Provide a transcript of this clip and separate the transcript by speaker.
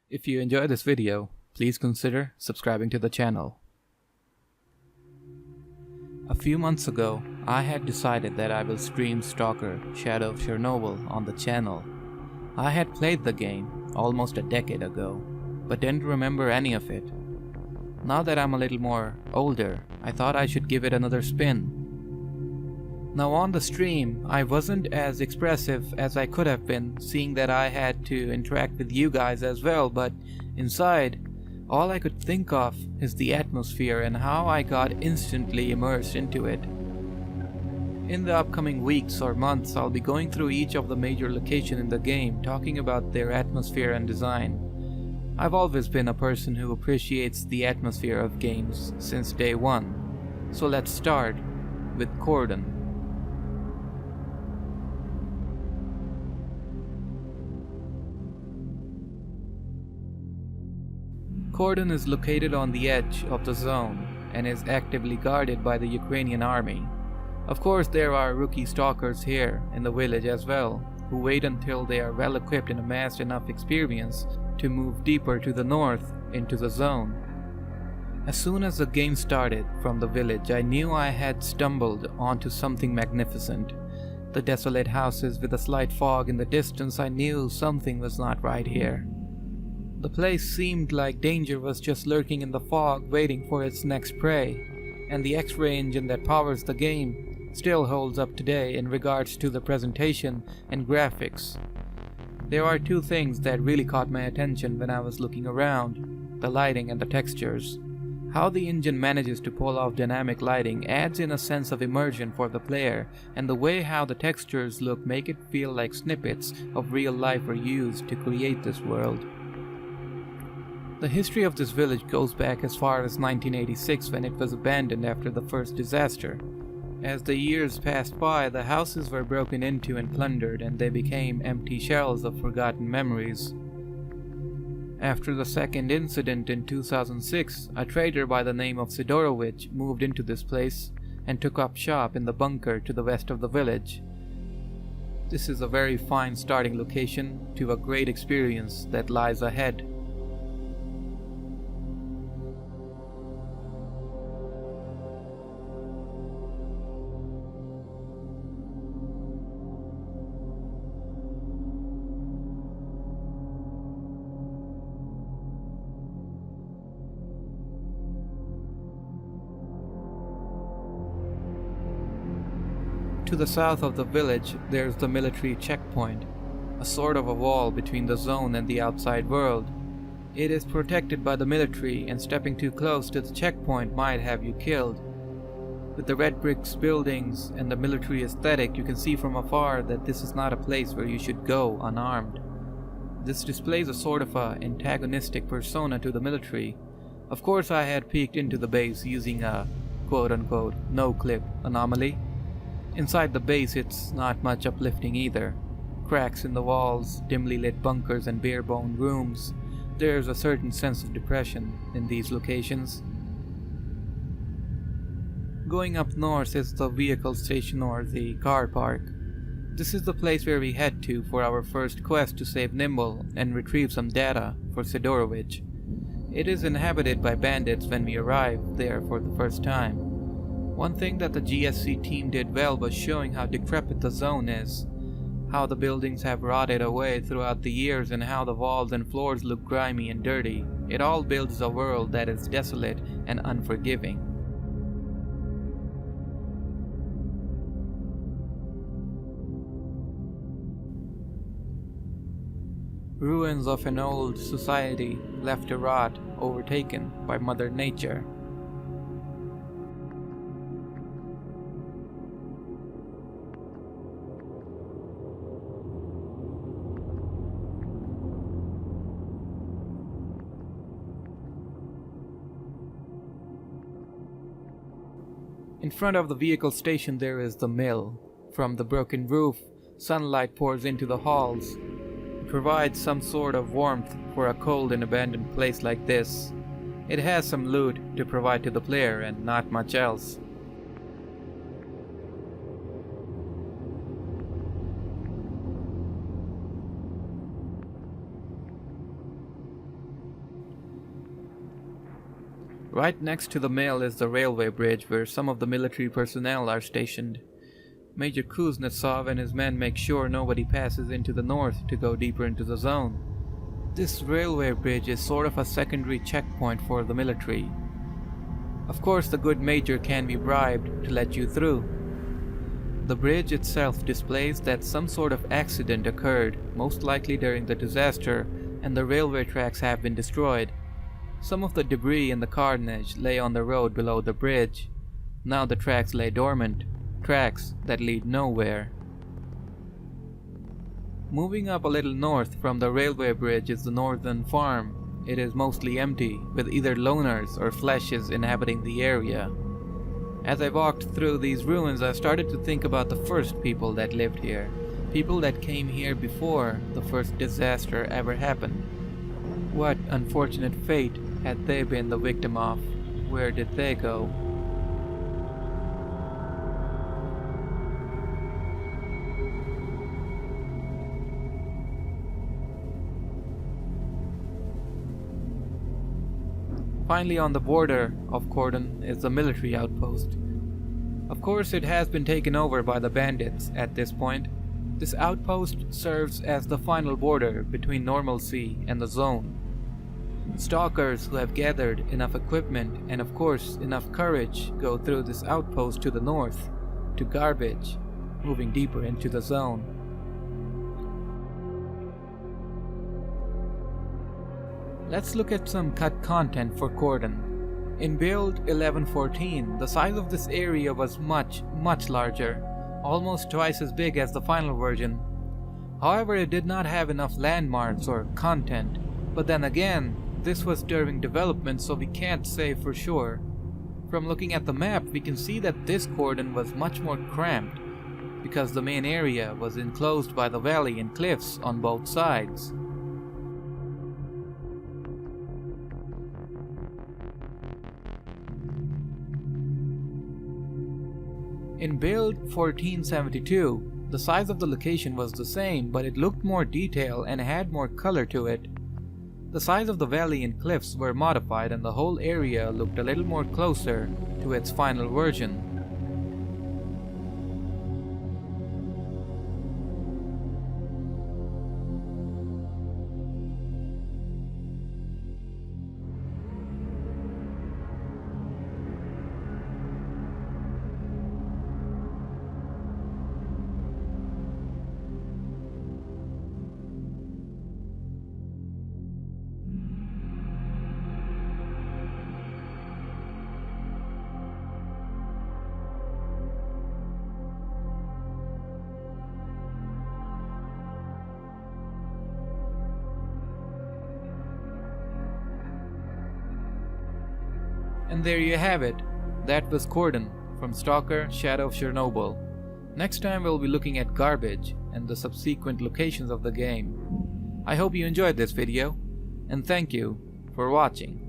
Speaker 1: If you enjoy this video, please consider subscribing to the channel. A few months ago, I had decided that I will stream Stalker Shadow of Chernobyl on the channel. I had played the game almost a decade ago, but didn't remember any of it. Now that I'm a little more older, I thought I should give it another spin. Now on the stream, I wasn't as expressive as I could have been, seeing that I had to interact with you guys as well, but inside, all I could think of is the atmosphere and how I got instantly immersed into it. In the upcoming weeks or months, I'll be going through each of the major locations in the game, talking about their atmosphere and design. I've always been a person who appreciates the atmosphere of games since day one, so let's start with Cordon. Cordon is located on the edge of the zone and is actively guarded by the Ukrainian army. Of course, there are rookie stalkers here in the village as well, who wait until they are well equipped and amassed enough experience to move deeper to the north into the zone. As soon as the game started from the village, I knew I had stumbled onto something magnificent. The desolate houses with a slight fog in the distance, I knew something was not right here. The place seemed like danger was just lurking in the fog, waiting for its next prey, and the X-ray engine that powers the game still holds up today in regards to the presentation and graphics. There are two things that really caught my attention when I was looking around: the lighting and the textures. How the engine manages to pull off dynamic lighting adds in a sense of immersion for the player, and the way how the textures look make it feel like snippets of real life were used to create this world. The history of this village goes back as far as 1986, when it was abandoned after the first disaster. As the years passed by, the houses were broken into and plundered, and they became empty shells of forgotten memories. After the second incident in 2006, a trader by the name of Sidorovich moved into this place and took up shop in the bunker to the west of the village. This is a very fine starting location to a great experience that lies ahead. To the south of the village, there's the military checkpoint, a sort of a wall between the zone and the outside world. It is protected by the military, and stepping too close to the checkpoint might have you killed. With the red bricks buildings and the military aesthetic, you can see from afar that this is not a place where you should go unarmed. This displays a sort of a antagonistic persona to the military. Of course, I had peeked into the base using a quote-unquote no-clip anomaly. Inside the base, it's not much uplifting either. Cracks in the walls, dimly lit bunkers, and bare-boned rooms. There's a certain sense of depression in these locations. Going up north is the vehicle station, or the car park. This is the place where we head to for our first quest to save Nimble and retrieve some data for Sidorovich. It is inhabited by bandits when we arrive there for the first time. One thing that the GSC team did well was showing how decrepit the zone is, how the buildings have rotted away throughout the years, and how the walls and floors look grimy and dirty. It all builds a world that is desolate and unforgiving. Ruins of an old society left to rot, overtaken by Mother Nature. In front of the vehicle station there is the mill. From the broken roof, sunlight pours into the halls. It provides some sort of warmth for a cold and abandoned place like this. It has some loot to provide to the player and not much else. Right next to the mill is the railway bridge where some of the military personnel are stationed. Major Kuznetsov and his men make sure nobody passes into the north to go deeper into the zone. This railway bridge is sort of a secondary checkpoint for the military. Of course, the good major can be bribed to let you through. The bridge itself displays that some sort of accident occurred, most likely during the disaster, and the railway tracks have been destroyed. Some of the debris and the carnage lay on the road below the bridge. Now the tracks lay dormant, tracks that lead nowhere. Moving up a little north from the railway bridge is the northern farm. It is mostly empty, with either loners or fleshes inhabiting the area. As I walked through these ruins, I started to think about the first people that lived here. People that came here before the first disaster ever happened. What unfortunate fate had they been the victim of? Where did they go? Finally, on the border of Cordon is the military outpost. Of course, it has been taken over by the bandits at this point. This outpost serves as the final border between normalcy and the zone. Stalkers who have gathered enough equipment and of course enough courage go through this outpost to the north, to Garbage, moving deeper into the zone. Let's look at some cut content for Cordon. In build 1114, the size of this area was much larger, almost twice as big as the final version. However, it did not have enough landmarks or content, but then again, this was during development, so we can't say for sure. From looking at the map, we can see that this Cordon was much more cramped, because the main area was enclosed by the valley and cliffs on both sides. In build 1472, the size of the location was the same, but it looked more detailed and had more color to it. The size of the valley and cliffs were modified and the whole area looked a little more closer to its final version. And there you have it. That was Cordon from S.T.A.L.K.E.R. Shadow of Chernobyl. Next time we'll be looking at Garbage and the subsequent locations of the game. I hope you enjoyed this video, and thank you for watching.